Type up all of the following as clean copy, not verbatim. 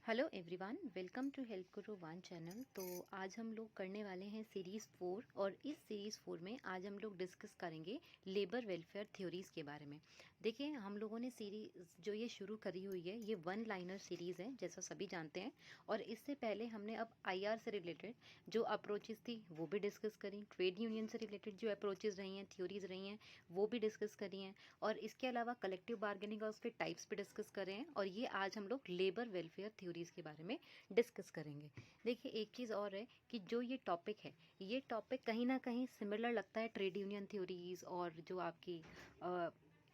Hello everyone, welcome to help guru one channel. तो आज हम लोग करने वाले हैं सीरीज़ 4 और इस सीरीज़ 4 में आज हम लोग डिस्कस करेंगे लेबर वेलफेयर थ्योरीज़ के बारे में। देखिए, हम लोगों ने सीरीज़ जो ये शुरू करी हुई है ये वन लाइनर सीरीज़ है, जैसा सभी जानते हैं। और इससे पहले हमने अब आईआर से रिलेटेड जो अप्रोचेस थी वो भी डिस्कस करी, ट्रेड यूनियन से रिलेटेड जो अप्रोचेस रही हैं, थ्योरीज़ रही हैं, वो भी डिस्कस करी हैं। और इसके अलावा कलेक्टिव बार्गेनिंग और उसके टाइप्स भी डिस्कस कर रहे हैं। और ये आज हम लोग लेबर वेलफेयर थ्योरीज़ के बारे में डिस्कस करेंगे। देखिए, एक चीज़ और है कि जो ये टॉपिक है, ये टॉपिक कहीं ना कहीं सिमिलर लगता है ट्रेड यूनियन थ्योरीज़ और जो आपकी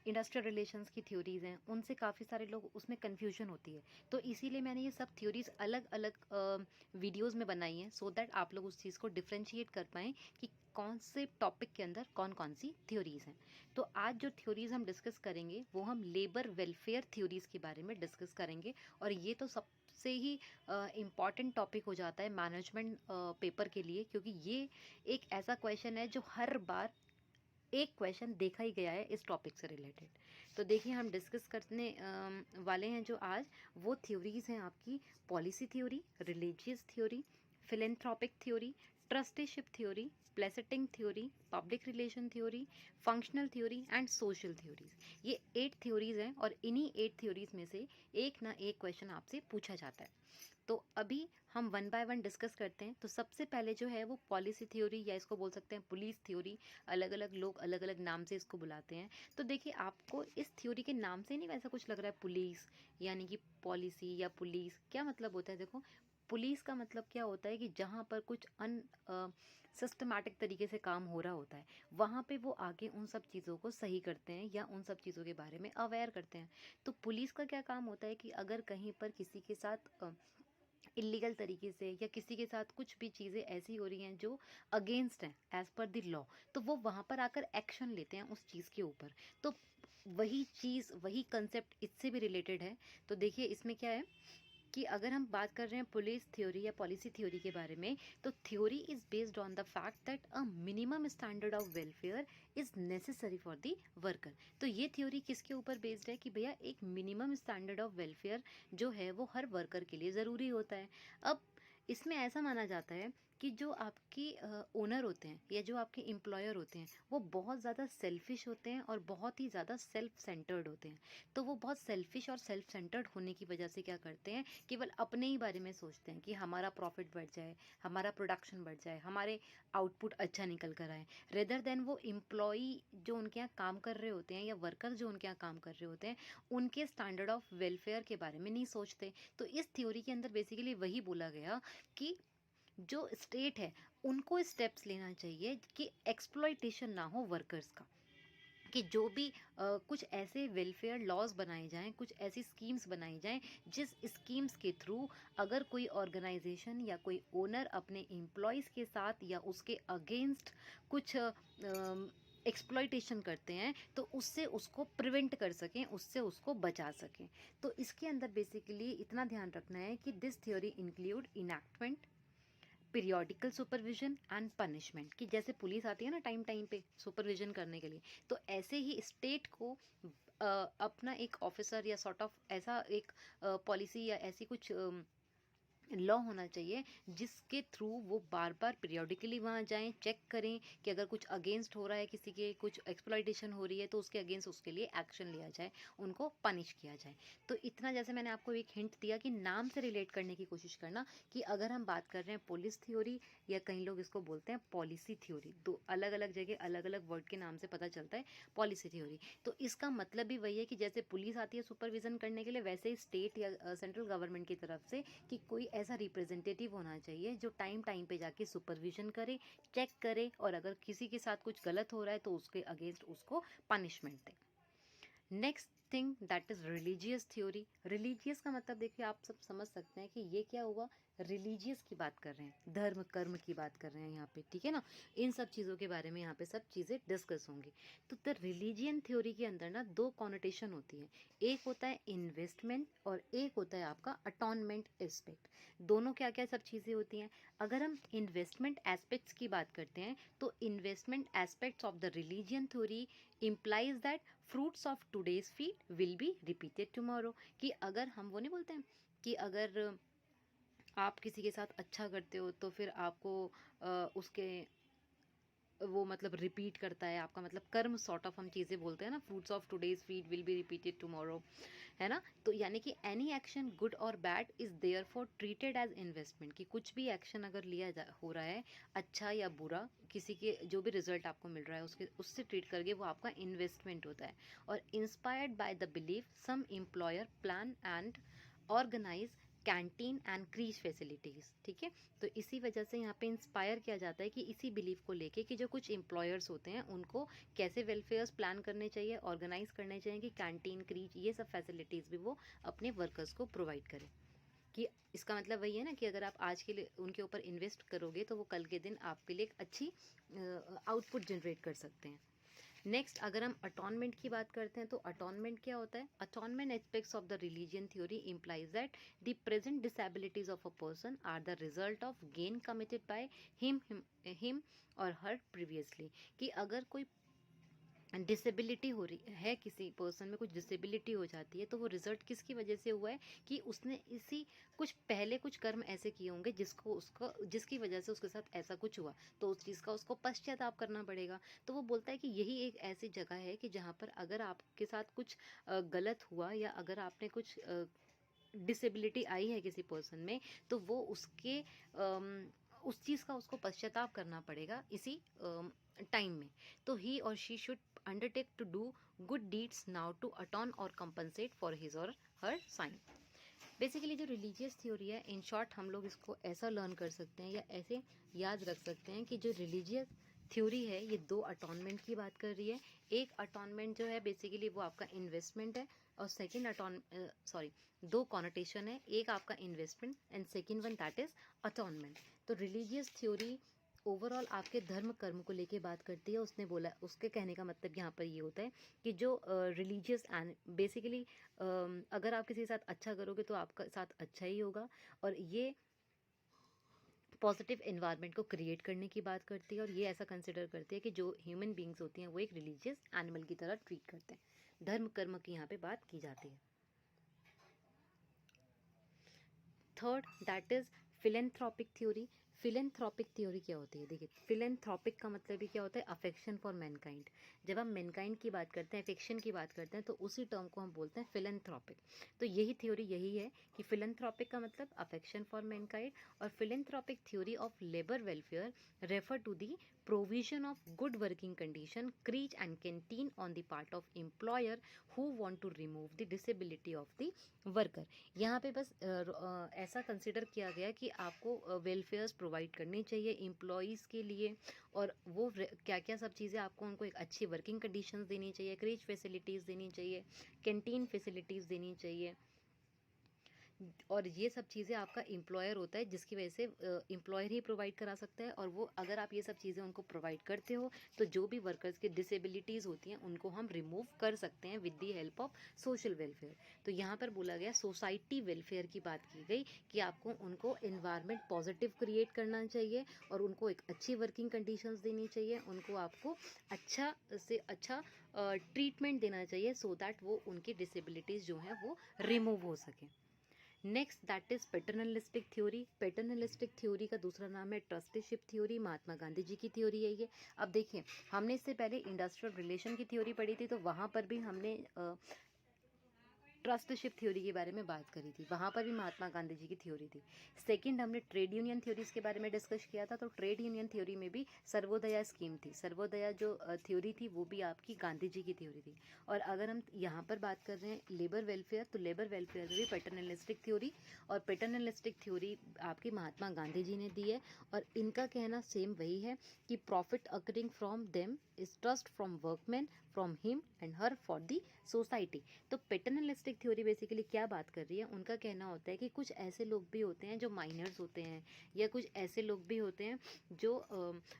इंडस्ट्रियल रिलेशंस की थ्योरीज़ हैं, उनसे काफ़ी सारे लोग उसमें कन्फ्यूजन होती है। तो इसीलिए मैंने ये सब थ्योरीज़ अलग अलग वीडियोज़ में बनाई हैं, सो दैट आप लोग उस चीज़ को डिफ्रेंशिएट कर पाएँ कि कौन से टॉपिक के अंदर कौन कौन सी थ्योरीज़ हैं। तो आज जो थ्योरीज़ हम डिस्कस करेंगे वो हम लेबर वेलफेयर थ्योरीज़ के बारे में डिस्कस करेंगे। और ये तो सबसे ही इम्पॉर्टेंट टॉपिक हो जाता है मैनेजमेंट पेपर के लिए, क्योंकि ये एक ऐसा क्वेश्चन है जो हर बार एक क्वेश्चन देखा ही गया है इस टॉपिक से रिलेटेड। तो देखिए, हम डिस्कस करने वाले हैं जो आज वो थ्योरीज़ हैं आपकी policy theory, religious theory, philanthropic theory, trusteeship theory, placating theory, public relation theory, functional theory and social theories. ये 8 थ्योरीज हैं और इन्हीं 8 थ्योरीज में से एक ना एक क्वेश्चन आपसे पूछा जाता है। तो अभी हम वन बाय वन डिस्कस करते हैं। तो सबसे पहले जो है वो पॉलिसी थ्योरी, या इसको बोल सकते हैं पुलिस थ्योरी, अलग अलग लोग अलग अलग नाम से इसको बुलाते हैं। तो देखिए, आपको इस थ्योरी के नाम से नहीं वैसा कुछ लग रहा है पुलिस यानी कि पॉलिसी या पुलिस क्या मतलब होता है। देखो, पुलिस का मतलब क्या होता है कि जहाँ पर कुछ सिस्टमैटिक तरीके से काम हो रहा होता है, वहाँ पे वो आगे उन सब चीज़ों को सही करते हैं या उन सब चीज़ों के बारे में अवेयर करते हैं। तो पुलिस का क्या काम होता है कि अगर कहीं पर किसी के साथ इलीगल तरीके से या किसी के साथ कुछ भी चीज़ें ऐसी हो रही हैं जो अगेंस्ट हैं एज पर द लॉ, तो वो वहाँ पर आकर एक्शन लेते हैं उस चीज़ के ऊपर। तो वही चीज़, वही कंसेप्ट इससे भी रिलेटेड है। तो देखिए, इसमें क्या है कि अगर हम बात कर रहे हैं पुलिस थ्योरी या पॉलिसी थ्योरी के बारे में, तो theory is based on the fact that a minimum standard of welfare is necessary for the worker. तो ये थ्योरी किसके ऊपर बेस्ड है कि भैया एक मिनिमम स्टैंडर्ड ऑफ वेलफेयर जो है वो हर वर्कर के लिए ज़रूरी होता है। अब इसमें ऐसा माना जाता है कि जो आपकी ओनर होते हैं या जो आपके एम्प्लॉयर होते हैं, वो बहुत ज़्यादा सेल्फिश होते हैं और बहुत ही ज़्यादा सेल्फ सेंटर्ड होते हैं। तो वो बहुत सेल्फिश और सेल्फ सेंटर्ड होने की वजह से क्या करते हैं, केवल अपने ही बारे में सोचते हैं कि हमारा प्रॉफिट बढ़ जाए, हमारा प्रोडक्शन बढ़ जाए, हमारे आउटपुट अच्छा निकल कर आए, रेदर देन वो एम्प्लॉई जो उनके यहाँ काम कर रहे होते हैं या वर्कर जो उनके यहाँ काम कर रहे होते हैं, उनके स्टैंडर्ड ऑफ वेलफेयर के बारे में नहीं सोचते। तो इस थ्योरी के अंदर बेसिकली वही बोला गया कि जो स्टेट है उनको स्टेप्स लेना चाहिए कि एक्सप्लॉयटेशन ना हो वर्कर्स का, कि जो भी कुछ ऐसे वेलफेयर लॉज बनाए जाएं, कुछ ऐसी स्कीम्स बनाई जाएं जिस स्कीम्स के थ्रू अगर कोई ऑर्गेनाइजेशन या कोई ओनर अपने एम्प्लॉयज़ के साथ या उसके अगेंस्ट कुछ एक्सप्लॉयटेशन करते हैं, तो उससे उसको प्रिवेंट कर सकें, उससे उसको बचा सकें। तो इसके अंदर बेसिकली इतना ध्यान रखना है कि this theory include enactment, periodical supervision and punishment, कि जैसे पुलिस आती है ना टाइम टाइम पे सुपरविजन करने के लिए, तो ऐसे ही स्टेट को अपना एक ऑफिसर या सॉर्ट ऑफ ऐसा एक पॉलिसी या ऐसी कुछ लॉ होना चाहिए जिसके थ्रू वो बार बार पीरियोडिकली वहाँ जाएं, चेक करें कि अगर कुछ अगेंस्ट हो रहा है, किसी के कुछ एक्सप्लॉइटेशन हो रही है, तो उसके अगेंस्ट उसके लिए एक्शन लिया जाए, उनको पनिश किया जाए। तो इतना, जैसे मैंने आपको एक हिंट दिया कि नाम से रिलेट करने की कोशिश करना, कि अगर हम बात कर रहे हैं पुलिस थ्योरी या कई लोग इसको बोलते हैं पॉलिसी थ्योरी, दो अलग अलग जगह अलग अलग वर्ड के नाम से पता चलता है पॉलिसी थ्योरी। तो इसका मतलब भी वही है कि जैसे पुलिस आती है सुपरविजन करने के लिए, वैसे ही स्टेट या सेंट्रल गवर्नमेंट की तरफ से कि कोई ऐसा रिप्रेजेंटेटिव होना चाहिए जो टाइम टाइम पे जाके सुपरविजन करे, चेक करे, और अगर किसी के साथ कुछ गलत हो रहा है तो उसके अगेंस्ट उसको punishment they. Next thing that is religious theory. Religious का मतलब देखिए, आप सब समझ सकते हैं कि ये क्या हुआ, रिलीजियस की बात कर रहे हैं, धर्म कर्म की बात कर रहे हैं यहाँ पे, ठीक है ना। इन सब चीज़ों के बारे में यहाँ पे सब चीज़ें डिस्कस होंगी। तो द रिलीजियन थ्योरी के अंदर ना दो कॉनोटेशन होती है, एक होता है इन्वेस्टमेंट और एक होता है आपका अटॉनमेंट एस्पेक्ट। दोनों क्या क्या सब चीज़ें होती हैं। अगर हम इन्वेस्टमेंट एस्पेक्ट्स की बात करते हैं, तो investment aspects of the religion theory implies that fruits of today's feed will be repeated tomorrow। कि अगर हम वो नहीं बोलते हैं कि अगर आप किसी के साथ अच्छा करते हो तो फिर आपको उसके वो मतलब रिपीट करता है आपका मतलब कर्म सॉर्ट ऑफ हम चीज़ें बोलते हैं ना, fruits of today's feed will be repeated tomorrow, है ना। तो यानी कि एनी एक्शन गुड और bad is therefore treated as investment, कि कुछ भी एक्शन अगर हो रहा है अच्छा या बुरा, किसी के जो भी रिजल्ट आपको मिल रहा है उसके उससे ट्रीट करके वो आपका इन्वेस्टमेंट होता है। और inspired by the belief some employer plan and organize canteen and creche facilities, ठीक है। तो इसी वजह से यहाँ पे इंस्पायर किया जाता है कि इसी बिलीफ को लेके कि जो कुछ एम्प्लॉयर्स होते हैं उनको कैसे वेलफेयर्स प्लान करने चाहिए, ऑर्गेनाइज करने चाहिए, कि कैंटीन क्रीज ये सब फैसिलिटीज़ भी वो अपने वर्कर्स को प्रोवाइड करें। कि इसका मतलब वही है ना कि अगर आप आज के लिए उनके ऊपर इन्वेस्ट करोगे तो वो कल के दिन आपके लिए एक अच्छी आउटपुट जनरेट कर सकते हैं। नेक्स्ट अगर हम अटॉनमेंट की बात करते हैं तो अटॉनमेंट क्या होता है? Atonement aspects of the religion theory implies that the present disabilities of a person are the result of gain committed by him or her previously. कि अगर कोई डिसेबिलिटी हो रही है, किसी पर्सन में कुछ डिसेबिलिटी हो जाती है, तो वो रिजल्ट किसकी वजह से हुआ है? कि उसने इसी कुछ पहले कुछ कर्म ऐसे किए होंगे जिसकी वजह से उसके साथ ऐसा कुछ हुआ, तो उस चीज़ का उसको पश्चाताप करना पड़ेगा। तो वो बोलता है कि यही एक ऐसी जगह है कि जहाँ पर अगर आपके साथ कुछ गलत हुआ या अगर आपने कुछ डिसेबिलिटी आई है किसी पर्सन में, तो वो उस चीज़ का उसको पश्चाताप करना पड़ेगा इसी टाइम में। तो he or she should undertake to do good deeds now to atone or compensate for his or her sin. Basically जो रिलीजियस थ्योरी है, इन शॉर्ट हम लोग इसको ऐसा लर्न कर सकते हैं या ऐसे याद रख सकते हैं कि जो रिलीजियस थ्योरी है ये दो अटॉनमेंट की बात कर रही है। एक अटॉनमेंट जो है बेसिकली वो आपका इन्वेस्टमेंट है, और सेकंड दो कॉनोटेशन है, एक आपका investment and second one that is atonement. तो रिलीजियस थ्योरी ओवरऑल आपके धर्म कर्म को लेके बात करती है। उसने बोला, उसके कहने का मतलब यहाँ पर ये होता है कि जो रिलीजियस एंड बेसिकली अगर आप किसी के साथ अच्छा करोगे तो आपका साथ अच्छा ही होगा, और ये पॉजिटिव एनवायरनमेंट को क्रिएट करने की बात करती है। और ये ऐसा कंसिडर करती है कि जो ह्यूमन बींग्स होती हैं वो एक रिलीजियस एनिमल की तरह ट्रीट करते हैं। धर्म कर्म की यहाँ पे बात की जाती है। Third that is philanthropic theory. Philanthropic theory क्या होती है? देखिए, फिलेंथ्रोपिक का मतलब भी क्या होता है? Affection for Mankind. जब हम मैनकाइंड की बात करते हैं, अफेक्शन की बात करते हैं, तो उसी टर्म को हम बोलते हैं फिलेंथ्रोपिक। तो यही थ्योरी यही है कि फिलेंथ्रोपिक का मतलब अफेक्शन फॉर मैनकाइंड, और philanthropic theory of labour welfare refer to the provision of good working condition, creche and canteen on the part of employer who want to remove the disability of the worker। यहाँ पे बस ऐसा consider किया गया कि आपको welfares provide करनी चाहिए एम्प्लॉयज़ के लिए, और वो क्या क्या सब चीज़ें आपको उनको एक अच्छी वर्किंग कंडीशंस देनी चाहिए, क्रीच फैसिलिटीज़ देनी चाहिए, कैंटीन फैसिलिटीज़ देनी चाहिए। और ये सब चीज़ें आपका एम्प्लॉयर होता है, जिसकी वजह से एम्प्लॉयर ही प्रोवाइड करा सकता है। और वो अगर आप ये सब चीज़ें उनको प्रोवाइड करते हो तो जो भी वर्कर्स की डिसेबिलिटीज़ होती हैं उनको हम रिमूव कर सकते हैं with the help of social welfare. तो यहाँ पर बोला गया सोसाइटी वेलफेयर की बात की गई कि आपको उनको इन्वायरमेंट पॉजिटिव क्रिएट करना चाहिए और उनको एक अच्छी वर्किंग कंडीशंस देनी चाहिए, उनको आपको अच्छा से अच्छा ट्रीटमेंट देना चाहिए, सो दैट वो उनकी डिसेबिलिटीज़ जो हैं वो रिमूव हो सकें। Next that is paternalistic theory. Paternalistic theory का दूसरा नाम है ट्रस्टीशिप थ्योरी। महात्मा गांधी जी की थ्योरी है ये। अब देखिए, हमने इससे पहले इंडस्ट्रियल रिलेशन की थ्योरी पढ़ी थी, तो वहाँ पर भी हमने ट्रस्टशिप थ्योरी के बारे में बात करी थी, वहाँ पर भी महात्मा गांधी जी की थ्योरी थी। सेकंड हमने ट्रेड यूनियन थ्योरीज के बारे में डिस्कस किया था, तो ट्रेड यूनियन थ्योरी में भी सर्वोदया स्कीम थी। सर्वोदया जो थ्योरी थी वो भी आपकी गांधी जी की थ्योरी थी। और अगर हम यहाँ पर बात कर रहे हैं लेबर वेलफेयर, तो लेबर वेलफेयर में भी पैटर्नलिस्टिक थ्योरी, और पैटर्नलिस्टिक थ्योरी आपकी महात्मा गांधी जी ने दी है। और इनका कहना सेम वही है कि profit occurring from them is trust from workman from him and her for the society. तो पैटर्नलिस्टिक थ्योरी बेसिकली क्या बात कर रही है? उनका कहना होता है कि कुछ ऐसे लोग भी होते हैं जो माइनर्स होते हैं, या कुछ ऐसे लोग भी होते हैं जो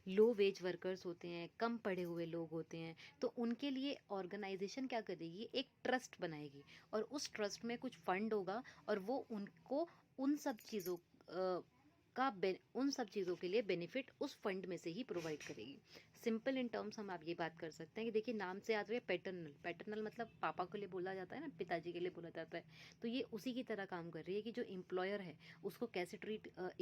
लो वेज वर्कर्स होते हैं, कम पढ़े हुए लोग होते हैं। तो उनके लिए ऑर्गेनाइजेशन क्या करेगी? एक ट्रस्ट बनाएगी, और उस ट्रस्ट में कुछ फंड होगा, और वो उनको उन सब चीज़ों उन सब चीज़ों के लिए बेनिफिट उस फंड में से ही प्रोवाइड करेगी। सिंपल इन टर्म्स हम आप ये बात कर सकते हैं कि देखिए नाम से याद रहे पैटर्नल, पैटर्नल मतलब पापा के लिए बोला जाता है ना, पिताजी के लिए बोला जाता है। तो ये उसी की तरह काम कर रही है कि जो एम्प्लॉयर है उसको कैसे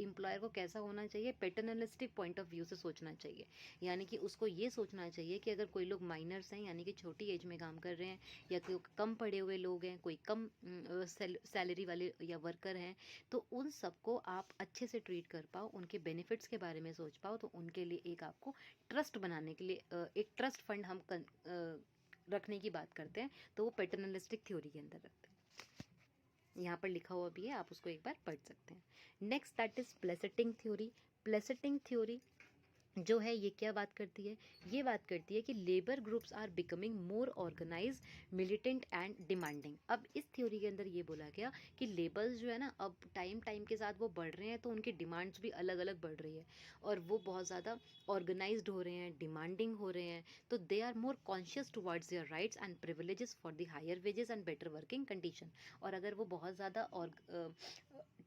एम्प्लॉयर को कैसा होना चाहिए, पैटर्नलिस्टिक पॉइंट ऑफ व्यू से सोचना चाहिए। यानी कि उसको ये सोचना चाहिए कि अगर कोई लोग माइनर्स हैं यानी कि छोटी एज में काम कर रहे हैं, या कोई कम पढ़े हुए लोग हैं, कोई कम सैलरी वाले या वर्कर हैं, तो उन सबको आप अच्छे से ट्रीट कर पाओ, उनके बेनिफिट्स के बारे में सोच पाओ, तो उनके लिए एक आपको ट्रस्ट बनाने के लिए एक ट्रस्ट फंड हम रखने की बात करते हैं, तो वो पैटर्नलिस्टिक थ्योरी के अंदर रखते हैं। यहाँ पर लिखा हुआ भी है, आप उसको एक बार पढ़ सकते हैं। Next that is placating theory. Placating theory जो है ये क्या बात करती है, ये बात करती है कि labour groups are becoming more organize, militant and demanding. अब इस थ्योरी के अंदर ये बोला गया कि लेबर्स जो है ना, अब टाइम के साथ वो बढ़ रहे हैं, तो उनकी डिमांड्स भी अलग अलग बढ़ रही है और वो बहुत ज़्यादा ऑर्गेनाइज्ड हो रहे हैं, डिमांडिंग हो रहे हैं। तो they are more conscious towards their rights and privileges for the higher wages and better working condition. और अगर वो बहुत ज़्यादा और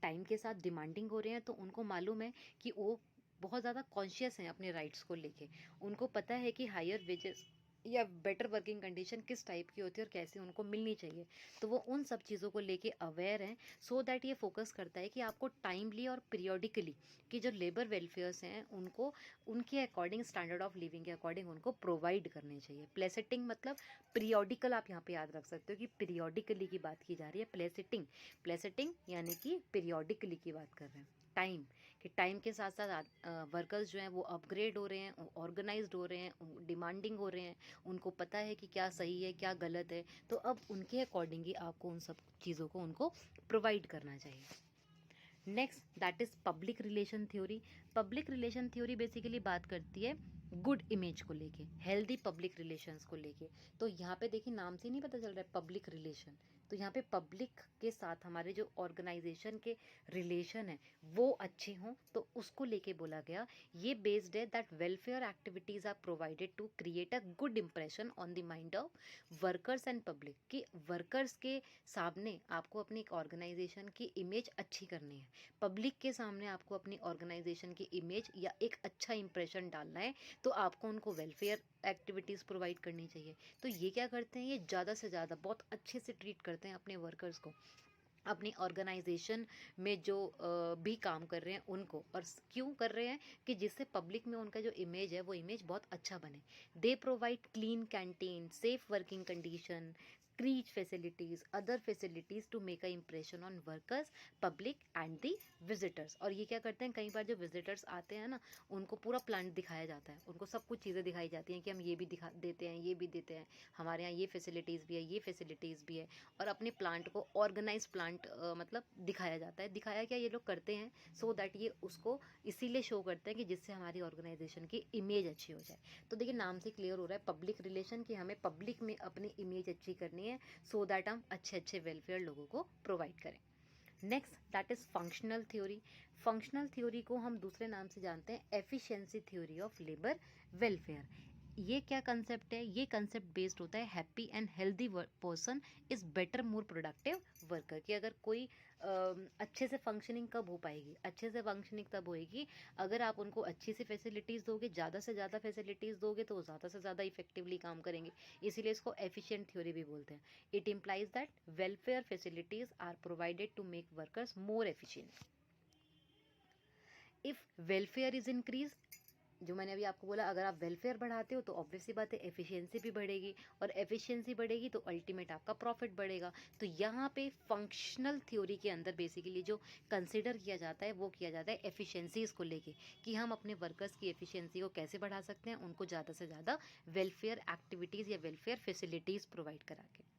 टाइम के साथ डिमांडिंग हो रहे हैं, तो उनको मालूम है कि वो बहुत ज़्यादा कॉन्शियस हैं अपने राइट्स को लेके। उनको पता है कि हायर वेजेस या बेटर वर्किंग कंडीशन किस टाइप की होती है और कैसे उनको मिलनी चाहिए। तो वो उन सब चीज़ों को लेके अवेयर हैं, सो दैट ये फोकस करता है कि आपको टाइमली और पीरियोडिकली कि जो लेबर वेलफेयर्स हैं उनको उनके अकॉर्डिंग, स्टैंडर्ड ऑफ लिविंग के अकॉर्डिंग उनको प्रोवाइड करने चाहिए। प्लेसेटिंग मतलब पीरियोडिकल, आप यहाँ पे याद रख सकते हो कि पीरियोडिकली की बात की जा रही है। प्लेसेटिंग, प्लेसेटिंग यानी कि पीरियोडिकली की बात कर रहे हैं। टाइम, कि टाइम के साथ साथ वर्कर्स जो हैं वो अपग्रेड हो रहे हैं, ऑर्गेनाइज्ड हो रहे हैं, डिमांडिंग हो रहे हैं, उनको पता है कि क्या सही है क्या गलत है, तो अब उनके अकॉर्डिंग ही आपको उन सब चीज़ों को उनको प्रोवाइड करना चाहिए। Next that is public relation theory. Public relation theory basically बात करती है गुड इमेज को लेके, हेल्दी पब्लिक रिलेशंस को लेके। तो यहाँ पे देखिए नाम से नहीं पता चल रहा है पब्लिक रिलेशन, तो यहाँ पे पब्लिक के साथ हमारे जो ऑर्गेनाइजेशन के रिलेशन है वो अच्छे हों, तो उसको लेके बोला गया। ये बेस्ड है that welfare activities are provided to create a good impression on the mind of workers and public. कि वर्कर्स के सामने आपको अपनी एक ऑर्गेनाइजेशन की इमेज अच्छी करनी है, पब्लिक के सामने आपको अपनी ऑर्गेनाइजेशन की इमेज या एक अच्छा इंप्रेशन डालना है, तो आपको उनको वेलफेयर एक्टिविटीज़ प्रोवाइड करनी चाहिए। तो ये क्या करते हैं, ये ज़्यादा से ज़्यादा बहुत अच्छे से ट्रीट करते हैं अपने वर्कर्स को, अपनी ऑर्गेनाइजेशन में जो भी काम कर रहे हैं उनको। और क्यों कर रहे हैं कि जिससे पब्लिक में उनका जो इमेज है वो इमेज बहुत अच्छा बने। They provide clean canteen, safe working condition, creche facilities, other facilities to make a impression on workers, public and the visitors. और ये क्या करते हैं, कई बार जो विजिटर्स आते हैं ना, उनको पूरा प्लांट दिखाया जाता है, उनको सब कुछ चीज़ें दिखाई जाती हैं कि हम ये भी दिखा देते हैं, ये भी देते हैं, हमारे यहाँ ये फैसिलिटीज़ भी है, ये फैसिलिटीज़ भी है। और अपने प्लांट को ऑर्गेनाइज प्लांट मतलब दिखाया जाता है। दिखाया क्या ये लोग करते हैं, सो दैट ये उसको इसीलिए शो करते हैं कि जिससे हमारी ऑर्गेनाइजेशन की इमेज अच्छी हो जाए। तो देखिए नाम से क्लियर हो रहा है पब्लिक रिलेशन, कि हमें पब्लिक में अपनी इमेज अच्छी करनी है, सो दैट हम अच्छे अच्छे वेलफेयर लोगों को प्रोवाइड करें। Next that is functional theory. Functional theory को हम दूसरे नाम से जानते हैं efficiency theory of labour welfare. ये क्या कंसेप्ट है, ये कंसेप्ट बेस्ड होता है happy and healthy person is better more productive worker. कि अगर कोई अच्छे से फंक्शनिंग कब हो पाएगी, अच्छे से फंक्शनिंग तब होएगी अगर आप उनको अच्छी सी फैसिलिटीज़ दोगे, ज़्यादा से ज़्यादा फैसिलिटीज़ दोगे तो वो ज़्यादा से ज़्यादा इफेक्टिवली काम करेंगे। इसीलिए इसको एफिशिएंट थ्योरी भी बोलते हैं। It implies that welfare facilities are provided to make workers more efficient. If welfare is increase, जो मैंने अभी आपको बोला, अगर आप वेलफेयर बढ़ाते हो तो ऑब्वियस सी बात है एफिशिएंसी भी बढ़ेगी, और एफिशिएंसी बढ़ेगी तो अल्टीमेट आपका प्रॉफिट बढ़ेगा। तो यहाँ पे फंक्शनल थ्योरी के अंदर बेसिकली जो कंसिडर किया जाता है वो किया जाता है एफिशिएंसीज़ को लेके, कि हम अपने वर्कर्स की एफिशिएंसी को कैसे बढ़ा सकते हैं, उनको ज़्यादा से ज़्यादा वेलफेयर एक्टिविटीज़ या वेलफेयर फैसिलिटीज़ प्रोवाइड करा के।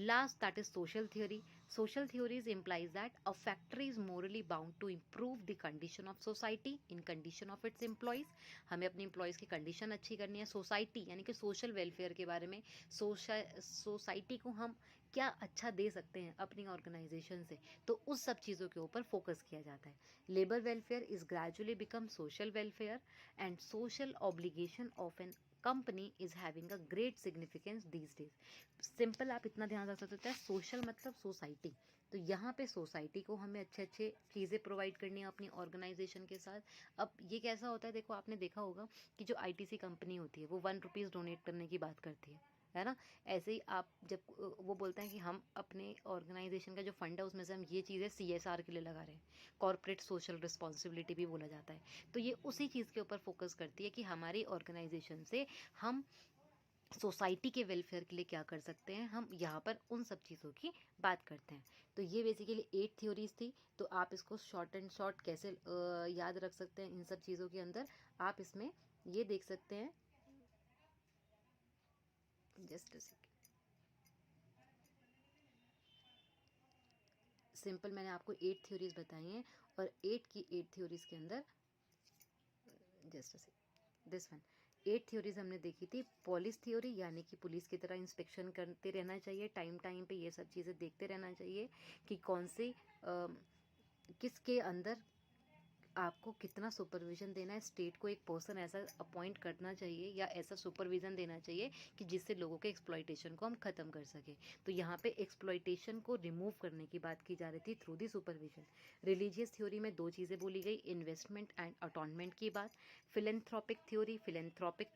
Last, that is social theory. Social theories implies that a factory is morally bound to improve the condition of society in condition of its employees. हमें अपने employees की condition अच्छी करनी है। Society यानी कि social welfare के बारे में, सोसाइटी को हम क्या अच्छा दे सकते हैं अपनी ऑर्गेनाइजेशन से, तो उस सब चीज़ों के ऊपर फोकस किया जाता है। Labour welfare is gradually become social welfare and social obligation of an company is having a great significance these days. Simple आप इतना ध्यान रख सकते हैं, सोशल मतलब सोसाइटी, तो यहाँ पे सोसाइटी को हमें अच्छे अच्छे चीज़ें प्रोवाइड करनी है अपनी ऑर्गेनाइजेशन के साथ। अब ये कैसा होता है, देखो आपने देखा होगा कि जो आईटीसी कंपनी होती है वो 1 रुपीज़ डोनेट करने की बात करती है ना। ऐसे ही आप जब वो बोलते हैं कि हम अपने ऑर्गेनाइजेशन का जो फंड है उसमें से हम ये चीज़ें सीएसआर के लिए लगा रहे हैं, कॉर्पोरेट सोशल रिस्पॉन्सिबिलिटी भी बोला जाता है। तो ये उसी चीज़ के ऊपर फोकस करती है कि हमारी ऑर्गेनाइजेशन से हम सोसाइटी के वेलफेयर के लिए क्या कर सकते हैं, हम यहाँ पर उन सब चीज़ों की बात करते हैं। तो ये बेसिकली 8 थ्योरीज थी। तो आप इसको शॉर्ट एंड शॉर्ट कैसे याद रख सकते हैं इन सब चीज़ों के अंदर, आप इसमें ये देख सकते हैं। जस्ट सिंपल मैंने आपको 8 थ्योरीज बताई हैं, और 8 थ्योरीज के अंदर जस्ट दिस वन 8 थ्योरीज हमने देखी थी। पॉलिस थ्योरी यानी कि पुलिस की तरह इंस्पेक्शन करते रहना चाहिए, टाइम टाइम पे ये सब चीज़ें देखते रहना चाहिए कि कौन सी किसके अंदर आपको कितना सुपरविजन देना है। स्टेट को एक पर्सन ऐसा अपॉइंट करना चाहिए या ऐसा सुपरविजन देना चाहिए कि जिससे लोगों के एक्सप्लॉयटेशन को हम ख़त्म कर सकें। तो यहाँ पे एक्सप्लॉयटेशन को रिमूव करने की बात की जा रही थी through the supervision. Religious theory में 2 चीज़ें बोली गई, इन्वेस्टमेंट एंड अटॉनमेंट की बात। फिलेंथ्रोपिक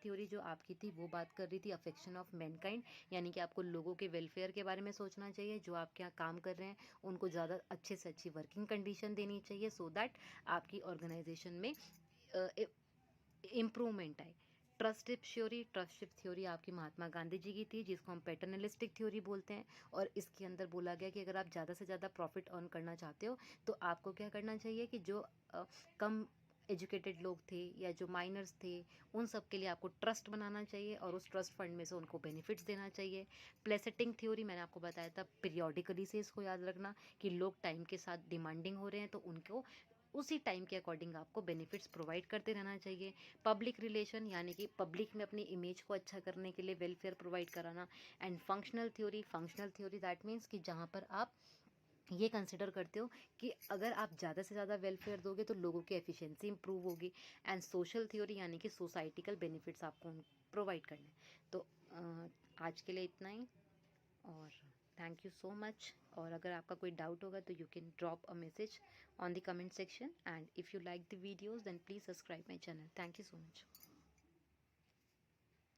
थ्योरी जो आपकी थी वो बात कर रही थी अफेक्शन ऑफ मैनकाइंड, यानी कि आपको लोगों के वेलफेयर के बारे में सोचना चाहिए। जो आपके यहाँ काम कर रहे हैं उनको ज़्यादा अच्छे से अच्छी वर्किंग कंडीशन देनी चाहिए, सो दैट आपकी ऑर्गेनाइजेशन में इम्प्रूवमेंट आए। ट्रस्टशिप थ्योरी आपकी महात्मा गांधी जी की थी, जिसको हम पैटर्नलिस्टिक थ्योरी बोलते हैं। और इसके अंदर बोला गया कि अगर आप ज़्यादा से ज़्यादा प्रॉफिट अर्न करना चाहते हो तो आपको क्या करना चाहिए कि जो कम एजुकेटेड लोग थे या जो माइनर्स थे उन सब के लिए आपको ट्रस्ट बनाना चाहिए और उस ट्रस्ट फंड में से उनको बेनिफिट्स देना चाहिए। प्लेसेटिंग थ्योरी मैंने आपको बताया था, पीरियोडिकली से इसको याद रखना कि लोग टाइम के साथ डिमांडिंग हो रहे हैं तो उनको उसी टाइम के अकॉर्डिंग आपको बेनिफिट्स प्रोवाइड करते रहना चाहिए। पब्लिक रिलेशन यानी कि पब्लिक में अपनी इमेज को अच्छा करने के लिए वेलफेयर प्रोवाइड कराना। And functional theory that means कि जहाँ पर आप ये कंसिडर करते हो कि अगर आप ज़्यादा से ज़्यादा वेलफेयर दोगे तो लोगों की एफिशिएंसी इंप्रूव होगी। एंड सोशल थ्योरी यानी कि सोसाइटिकल बेनिफिट्स आपको प्रोवाइड करने। तो आज के लिए इतना ही, और थैंक यू सो मच। और अगर आपका कोई डाउट होगा तो you can drop a message on the comment section, and if you like the videos then please subscribe my channel. Thank you so much.